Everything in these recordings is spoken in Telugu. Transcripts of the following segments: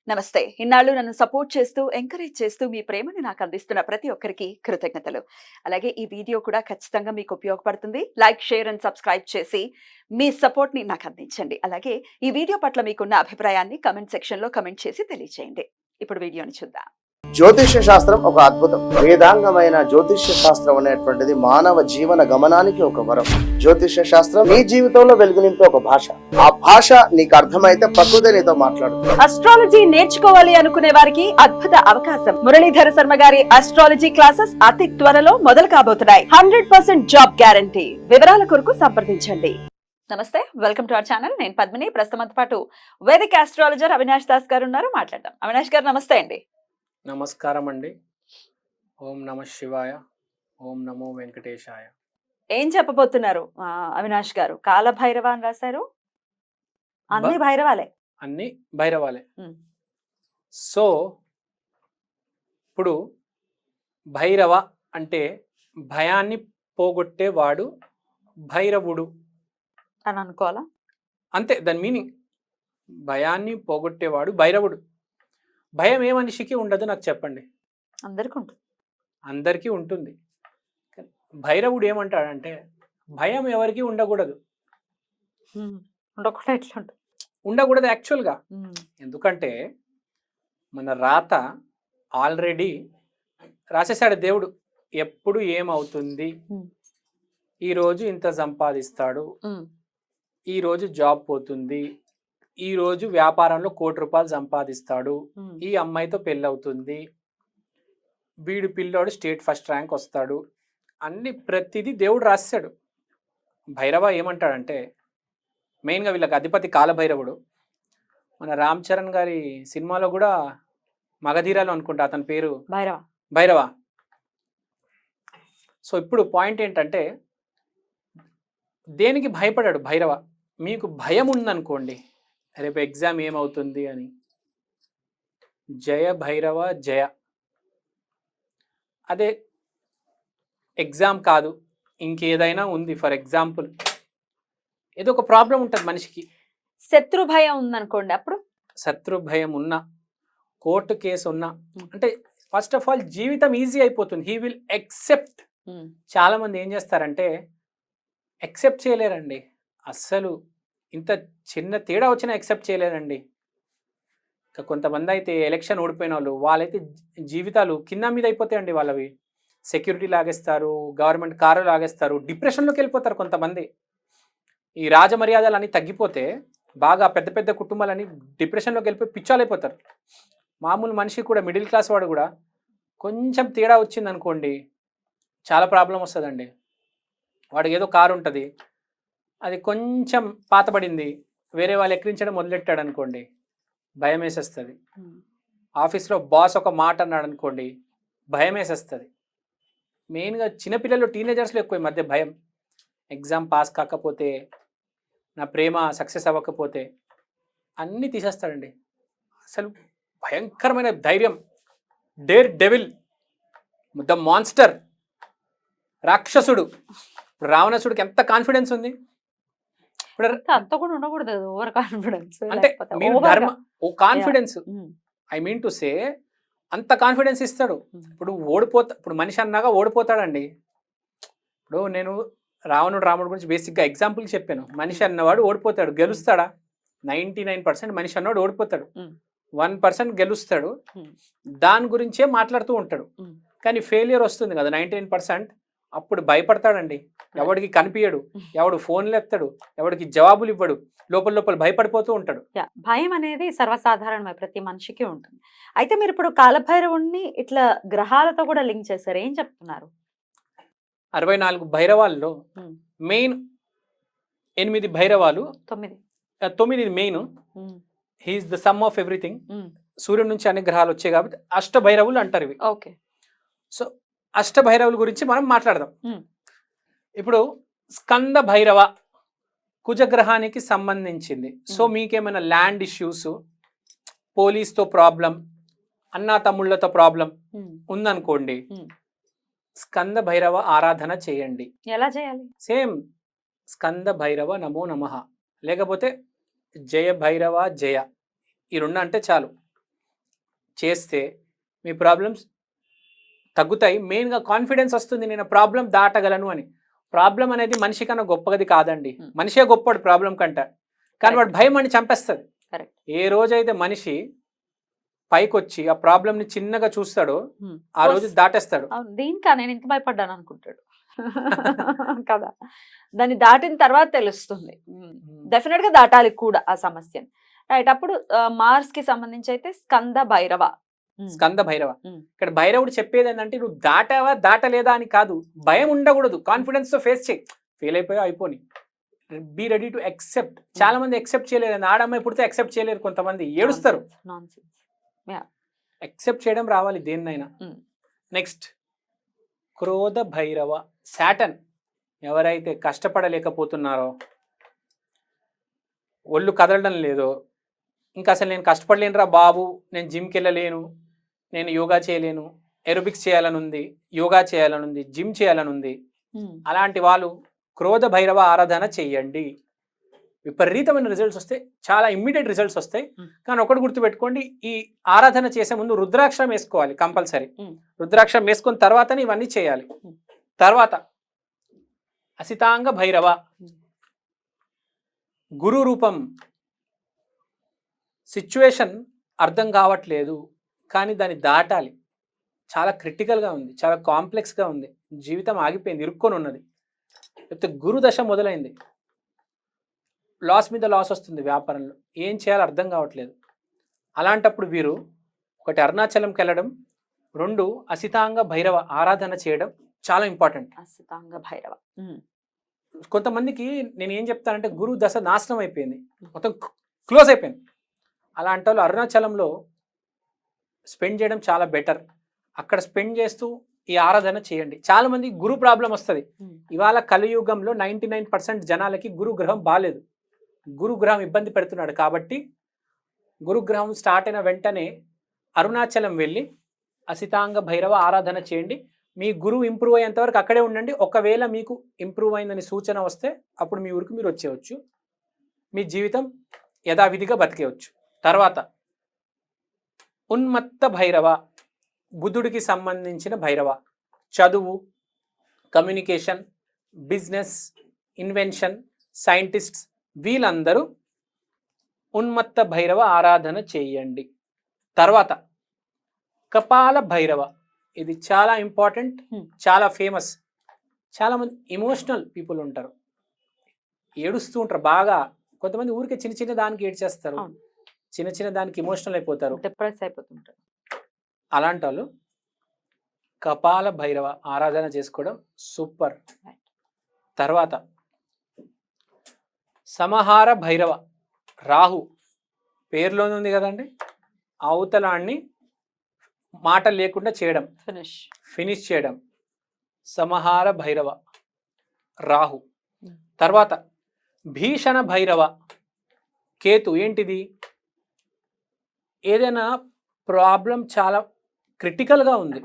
నమస్తే. ఇన్నాళ్ళు నన్ను సపోర్ట్ చేస్తూ, ఎంకరేజ్ చేస్తూ మీ ప్రేమని నాకు అందిస్తున్న ప్రతి ఒక్కరికి కృతజ్ఞతలు. అలాగే ఈ వీడియో కూడా ఖచ్చితంగా మీకు ఉపయోగపడుతుంది. లైక్, షేర్ అండ్ సబ్స్క్రైబ్ చేసి మీ సపోర్ట్‌ని నాకు అందించండి. అలాగే ఈ వీడియో పట్ల మీకున్న అభిప్రాయాన్ని కామెంట్ సెక్షన్‌లో కామెంట్ చేసి తెలియజేయండి. ఇప్పుడు వీడియోని చూద్దాం. జ్యోతిష్య శాస్త్రం ఒక అద్భుతం. వేదాంగమైన జ్యోతిష్య శాస్త్రం అనేటువంటిది మానవ జీవన గమనానికి ఒక వరం. జ్యోతిష్య శాస్త్రం నీ జీవితంలో వెలుగునింపే ఒక భాష. ఆ భాష నీకు అర్థమైతే ప్రకృతి నీతో మాట్లాడుతుంది. అస్ట్రాలజీ నేర్చుకోవాలి అనుకునే వారికి అద్భుత అవకాశం. మురళీధర శర్మ గారి అస్ట్రాలజీ క్లాసెస్ అతి త్వరలో మొదలు కాబోతున్నాయి. 100% జాబ్ గ్యారంటీ. వివరాల కొరకు సంప్రదించండి. నమస్తే, వెల్కమ్ టు అవర్ ఛానల్. నేను పద్మిని. ప్రస్తుతంతో పాటు వేదిక్ ఆస్ట్రాలజర్ అవినాష్ దాస్ గారు ఉన్నారు. మాట్లాడదాం. అవినాష్ గారు నమస్తే అండి. నమస్కారం అండి. ఓం నమ శివాయ, ఓం నమో వెంకటేశాయ. ఏం చెప్పబోతున్నారు అవినాష్ గారు? కాలభైరవ అని రాశారు. అన్ని భైరవాలే. అన్ని భైరవాలే. ఉమ్. సో ఇప్పుడు భైరవ అంటే భయాన్ని పోగొట్టేవాడు భైరవుడు అని అనుకోవాలా? అంతే దాని మీనింగ్. భయాన్ని పోగొట్టేవాడు భైరవుడు. భయం ఏ మనిషికి ఉండదు నాకు చెప్పండి? అందరికీ ఉంటుంది. అందరికీ ఉంటుంది. కానీ భైరవుడు ఏమంటాడంటే భయం ఎవరికి ఉండకూడదు. ఉండకుండా ఎట్లా ఉంటుంది? ఉండకూడదు యాక్చువల్గా. ఎందుకంటే మన రాత ఆల్రెడీ రాసేసాడు దేవుడు. ఎప్పుడు ఏమవుతుంది, ఈరోజు ఇంత సంపాదిస్తాడు, ఈరోజు జాబ్ పోతుంది, ఈరోజు వ్యాపారంలో ₹1,00,00,000 సంపాదిస్తాడు, ఈ అమ్మాయితో పెళ్ళవుతుంది, వీడు పిల్లోడు స్టేట్ ఫస్ట్ ర్యాంక్ వస్తాడు, అన్ని ప్రతిదీ దేవుడు రాశాడు. భైరవ ఏమంటాడంటే మెయిన్గా వీళ్ళకి అధిపతి కాలభైరవుడు. మన రామ్ చరణ్ గారి సినిమాలో కూడా మగధీరాలు అనుకుంటా అతని పేరు భైరవ. సో ఇప్పుడు పాయింట్ ఏంటంటే దేనికి భయపడాడు భైరవ? మీకు భయం ఉందనుకోండి, రేపు ఎగ్జామ్ ఏమవుతుంది అని, జయ భైరవ జయ. అదే ఎగ్జామ్ కాదు, ఇంకేదైనా ఉంది, ఫర్ ఎగ్జాంపుల్ ఏదో ఒక ప్రాబ్లం ఉంటుంది మనిషికి, శత్రు భయం ఉందనుకోండి, అప్పుడు శత్రు భయం ఉన్నా, కోర్టు కేసు ఉన్నా, అంటే ఫస్ట్ ఆఫ్ ఆల్ జీవితం ఈజీ అయిపోతుంది. He will except. చాలా మంది ఏం చేస్తారంటే ఎక్సెప్ట్ చేయలేరండి. అస్సలు ఇంత చిన్న తేడా వచ్చినా ఎక్సెప్ట్ చేయలేరండి. ఇంకా కొంతమంది అయితే ఎలక్షన్ ఓడిపోయిన వాళ్ళైతే జీవితాలు కింద మీద అయిపోతాయండి వాళ్ళవి. సెక్యూరిటీ లాగేస్తారు, గవర్నమెంట్ కారు లాగేస్తారు, డిప్రెషన్లోకి వెళ్ళిపోతారు కొంతమంది. ఈ రాజమర్యాదలు అన్నీ తగ్గిపోతే బాగా పెద్ద పెద్ద కుటుంబాలని డిప్రెషన్లోకి వెళ్ళిపోయి పిచ్చాలైపోతారు. మామూలు మనిషి కూడా, మిడిల్ క్లాస్ వాడు కూడా కొంచెం తేడా వచ్చింది అనుకోండి చాలా ప్రాబ్లం వస్తుందండి. వాడికి ఏదో కారు ఉంటుంది, అది కొంచెం పాతబడింది, వేరే వాళ్ళు ఎక్కిరించడం మొదలెట్టాడు అనుకోండి, భయం వేసేస్తుంది. ఆఫీస్లో బాస్ ఒక మాట అన్నాడు అనుకోండి, భయం వేసేస్తుంది. మెయిన్గా చిన్నపిల్లలు, టీనేజర్స్లో ఎక్కువ ఈ మధ్య భయం. ఎగ్జామ్ పాస్ కాకపోతే, నా ప్రేమ సక్సెస్ అవ్వకపోతే అన్నీ తీసేస్తాడండి. అసలు భయంకరమైన ధైర్యం, డేర్ డెవిల్, ద మాన్స్టర్, రాక్షసుడు. ఇప్పుడు రావణాసుడికి ఎంత కాన్ఫిడెన్స్ ఉంది. అంత కూడా ఉండకూడదు ఓవర్ కాన్ఫిడెన్స్. అంటే మీరు ధర్మ confidence, I mean to say అంత కాన్ఫిడెన్స్ ఇస్తాడు. ఇప్పుడు మనిషి అన్నాగా ఓడిపోతాడండి. ఇప్పుడు నేను రాముడు గురించి బేసిక్గా ఎగ్జాంపుల్ చెప్పాను. మనిషి అన్నవాడు ఓడిపోతాడు, గెలుస్తాడా? 99% మనిషి అన్నవాడు ఓడిపోతాడు, 1% గెలుస్తాడు. దాని గురించే మాట్లాడుతూ ఉంటాడు. కానీ ఫెయిలియర్ వస్తుంది కదా 99%, అప్పుడు భయపడతాడండి. ఎవడికి కనిపించడు, ఎవడు ఫోన్లు ఎత్తాడు, ఎవడికి జవాబులు ఇవ్వడు, లోపల భయపడిపోతూ ఉంటాడు. భయం అనేది సర్వసాధారణమే, ప్రతి మనిషికి ఉంటుంది. అయితే మీరు ఇప్పుడు కాలభైరవుణ్ణి ఇట్లా గ్రహాలతో కూడా లింక్ చేశారు, ఏం చెప్తున్నారు? 64 భైరవాల్లో మెయిన్ 8 భైరవాలు, 9 main. He's the sum of everything. సూర్యుడి నుంచి అన్ని గ్రహాలు వచ్చాయి కాబట్టి అష్టభైరవులు అంటారు ఇవి. ఓకే. సో అష్టభైరవుల గురించి మనం మాట్లాడదాం. ఇప్పుడు స్కంద భైరవ కుజగ్రహానికి సంబంధించింది. సో మీకేమైనా ల్యాండ్ ఇష్యూస్, పోలీస్తో ప్రాబ్లం, అన్నా తమ్ముళ్ళతో ప్రాబ్లం ఉందనుకోండి, స్కంద భైరవ ఆరాధన చేయండి. ఎలా చేయాలి? సేమ్ స్కంద భైరవ నమో నమః, లేకపోతే జయ భైరవ జయ, ఈ రెండు అంటే చాలు. చేస్తే మీ ప్రాబ్లమ్స్ తగ్గుతాయి. మెయిన్గా కాన్ఫిడెన్స్ వస్తుంది, నేను ప్రాబ్లం దాటగలను అని. ప్రాబ్లం అనేది మనిషి కన్నా గొప్పది కాదండి, మనిషే గొప్పడు ప్రాబ్లం కంట. కానీ వాడు భయం అని చంపేస్తుంది. ఏ రోజైతే మనిషి పైకి వచ్చి ఆ ప్రాబ్లమ్ని చిన్నగా చూస్తాడో ఆ రోజు దాటేస్తాడు. దీనికా నేను ఇంత భయపడ్డాను అనుకుంటాడు కదా. దాన్ని దాటిన తర్వాత తెలుస్తుంది. డెఫినెట్ గా దాటాలి కూడా ఆ సమస్యని. రైట్. అప్పుడు మార్స్ కి సంబంధించి అయితే స్కంద భైరవ. స్కంద భైరవ ఇక్కడ భైరవుడు చెప్పేది ఏంటంటే, నువ్వు దాటావా దాటలేదా అని కాదు, భయం ఉండకూడదు, కాన్ఫిడెన్స్ తో ఫేస్ చేయి. ఫెయిల్ అయిపోయా అయిపోయి బీ రెడీ టు యాక్సెప్ట్. చాలా మంది యాక్సెప్ట్ చేయలేరు, ఆడమ్మాయి పుడితే యాక్సెప్ట్ చేయలేరు, కొంతమంది ఏడుస్తారు. యాక్సెప్ట్ చేయడం రావాలి దేన్నైనా. నెక్స్ట్ క్రోధ భైరవ శాటన్. ఎవరైతే కష్టపడలేకపోతున్నారో, ఒళ్ళు కదలడం లేదో, ఇంకా అసలు నేను కష్టపడలేనురా బాబు, నేను జిమ్కి వెళ్ళలేను, నేను యోగా చేయలేను, ఎరోబిక్స్ చేయాలని ఉంది, యోగా చేయాలని ఉంది, జిమ్ చేయాలని ఉంది, అలాంటి వాళ్ళు క్రోధ భైరవ ఆరాధన చెయ్యండి. విపరీతమైన రిజల్ట్స్ వస్తాయి, చాలా ఇమ్మీడియట్ రిజల్ట్స్ వస్తాయి. కానీ ఒకటి గుర్తుపెట్టుకోండి, ఈ ఆరాధన చేసే ముందు రుద్రాక్షరం వేసుకోవాలి కంపల్సరీ. రుద్రాక్షరం వేసుకున్న తర్వాతనే ఇవన్నీ చేయాలి. తర్వాత అసితాంగ భైరవ గురు రూపం. సిచ్యువేషన్ అర్థం కావట్లేదు కానీ దాన్ని దాటాలి, చాలా క్రిటికల్గా ఉంది, చాలా కాంప్లెక్స్గా ఉంది, జీవితం ఆగిపోయింది, ఇరుక్కొని ఉన్నది, లేకపోతే గురు దశ మొదలైంది, లాస్ మీద లాస్ వస్తుంది వ్యాపారంలో, ఏం చేయాలో అర్థం కావట్లేదు. అలాంటప్పుడు వీరు ఒకటి అరుణాచలంకి వెళ్ళడం, 2 అసితాంగ భైరవ ఆరాధన చేయడం చాలా ఇంపార్టెంట్. అసితాంగ భైరవ. కొంతమందికి నేను ఏం చెప్తానంటే, గురు దశ నాశనం అయిపోయింది, మొత్తం క్లోజ్ అయిపోయింది. అలాంటి వాళ్ళు అరుణాచలంలో స్పెండ్ చేయడం చాలా బెటర్. అక్కడ స్పెండ్ చేస్తూ ఈ ఆరాధన చేయండి. చాలా మంది గురు ప్రాబ్లం వస్తుంది. ఇవాళ కలియుగంలో 99% జనాలకి గురుగ్రహం బాలేదు, గురుగ్రహం ఇబ్బంది పెడుతున్నాడు. కాబట్టి గురుగ్రహం స్టార్ట్ అయిన వెంటనే అరుణాచలం వెళ్ళి అసితాంగ భైరవ ఆరాధన చేయండి. మీ గురువు ఇంప్రూవ్ అయ్యేంత వరకు అక్కడే ఉండండి. ఒకవేళ మీకు ఇంప్రూవ్ అయిందని సూచన వస్తే అప్పుడు మీ ఊరికి మీరు వచ్చేయచ్చు, మీ జీవితం యథావిధిగా బతికేయచ్చు. తర్వాత ఉన్మత్త భైరవ, బుద్ధుడికి సంబంధించిన భైరవ. చదువు, కమ్యూనికేషన్, బిజినెస్, ఇన్వెన్షన్, సైంటిస్ట్స్ వీళ్ళందరూ ఉన్మత్త భైరవ ఆరాధన చేయండి. తర్వాత కపాల భైరవ, ఇది చాలా ఇంపార్టెంట్, చాలా ఫేమస్. చాలా మంది ఎమోషనల్ పీపుల్ ఉంటారు, ఏడుస్తూ ఉంటారు బాగా. కొంతమంది ఊరికే చిన్న చిన్న దానికి ఏడ్చేస్తారు, చిన్న చిన్న దానికి ఎమోషనల్ అయిపోతారు, డిప్రెస్ అయిపోతుంటారు. అలాంటి వాళ్ళు కపాల భైరవ ఆరాధన చేసుకోవడం సూపర్. తర్వాత సమహార భైరవ, రాహు పేరులోనే ఉంది కదండి, అవతలాన్ని మాట లేకుండా చేయడం, ఫినిష్ చేయడం, సమహార భైరవ రాహు. తర్వాత భీషణ భైరవ కేతు. ఏంటిది? ఏదైనా ప్రాబ్లం చాలా క్రిటికల్గా ఉంది,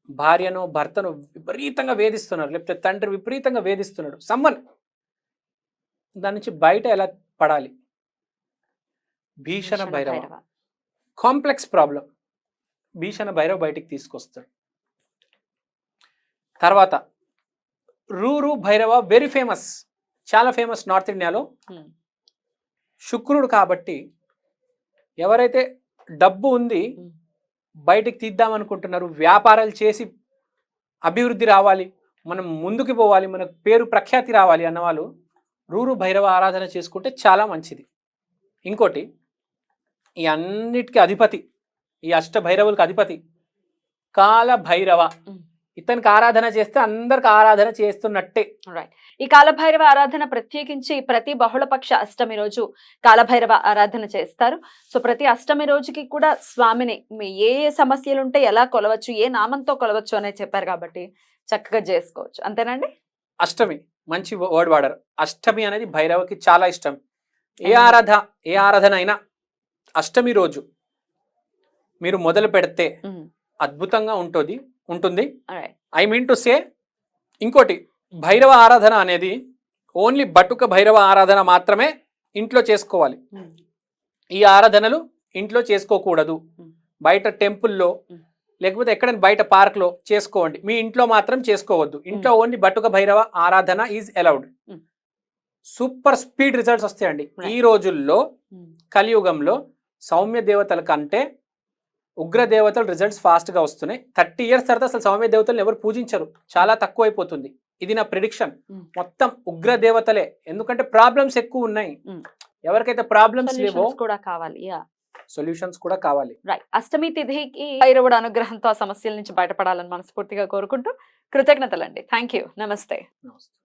భార్యను భర్తను విపరీతంగా వేధిస్తున్నారు, లేకపోతే తండ్రి విపరీతంగా వేధిస్తున్నాడు, సమ్మన్ దాని నుంచి బయట ఎలా పడాలి? భీషణ భైరవ. కాంప్లెక్స్ ప్రాబ్లం, భీషణ భైరవ బయటికి తీసుకొస్తాడు. తర్వాత రూరు భైరవ, వెరీ ఫేమస్, చాలా ఫేమస్ నార్త్ ఇండియాలో. శుక్రుడు కాబట్టి ఎవరైతే డబ్బు ఉంది బయటికి తీద్దామనుకుంటున్నారు, వ్యాపారాలు చేసి అభివృద్ధి రావాలి, మనం ముందుకు పోవాలి, మనకు పేరు ప్రఖ్యాతి రావాలి అన్నవాళ్ళు రూరు భైరవ ఆరాధన చేసుకుంటే చాలా మంచిది. ఇంకోటి, ఈ అన్నిటికీ అధిపతి, ఈ అష్ట భైరవులకు అధిపతి కాల భైరవ. ఇతనికి ఆరాధన చేస్తే అందరికి ఆరాధన చేస్తున్నట్టే. రైట్. ఈ కాలభైరవ ఆరాధన ప్రత్యేకించి ప్రతి బహుళపక్ష అష్టమి రోజు కాలభైరవ ఆరాధన చేస్తారు. సో ప్రతి అష్టమి రోజుకి కూడా స్వామిని మీ ఏ ఏ సమస్యలు ఉంటే ఎలా కొలవచ్చు, ఏ నామంతో కొలవచ్చు అనేది చెప్పారు కాబట్టి చక్కగా చేసుకోవచ్చు. అంతేనండి? అష్టమి మంచి వర్డ్ వాడారు. అష్టమి అనేది భైరవకి చాలా ఇష్టం. ఏ ఆరాధన అయినా అష్టమి రోజు మీరు మొదలు పెడితే అద్భుతంగా ఉంటుంది. ఐ మీన్ టు సే, ఇంకోటి, భైరవ ఆరాధన అనేది ఓన్లీ బటుక భైరవ ఆరాధన మాత్రమే ఇంట్లో చేసుకోవాలి. ఈ ఆరాధనలు ఇంట్లో చేసుకోకూడదు, Hmm. బయట టెంపుల్లో Hmm. లేకపోతే ఎక్కడైనా బయట పార్క్లో చేసుకోండి, మీ ఇంట్లో మాత్రం చేసుకోవద్దు. ఇంట్లో ఓన్లీ బటుక భైరవ ఆరాధన is allowed. Hmm. Super speed results వస్తాయండి. Right. ఈ రోజుల్లో Hmm. కలియుగంలో సౌమ్య దేవతల కంటే ఉగ్ర దేవతలు రిజల్ట్స్ ఫాస్ట్గా వస్తున్నాయి. 30 years తర్వాత అసలు సౌమ్య దేవతలను ఎవరు పూజించరు, చాలా తక్కువ అయిపోతుంది. ఇది నా ప్రిడిక్షన్. Hmm. మొత్తం ఉగ్ర దేవతలే, ఎందుకంటే ప్రాబ్లమ్స్ ఎక్కువ ఉన్నాయి. Hmm. ఎవరికైతే ప్రాబ్లమ్స్ లేవో Solutions కూడా కావాలి. సొల్యూషన్స్ కూడా కావాలి. రైట్. అష్టమి తిథికి భైరవుడు అనుగ్రహంతో ఆ సమస్యల నుంచి బయటపడాలని మనస్ఫూర్తిగా కోరుకుంటూ కృతజ్ఞతలండి. Thank you. నమస్తే. నమస్తే.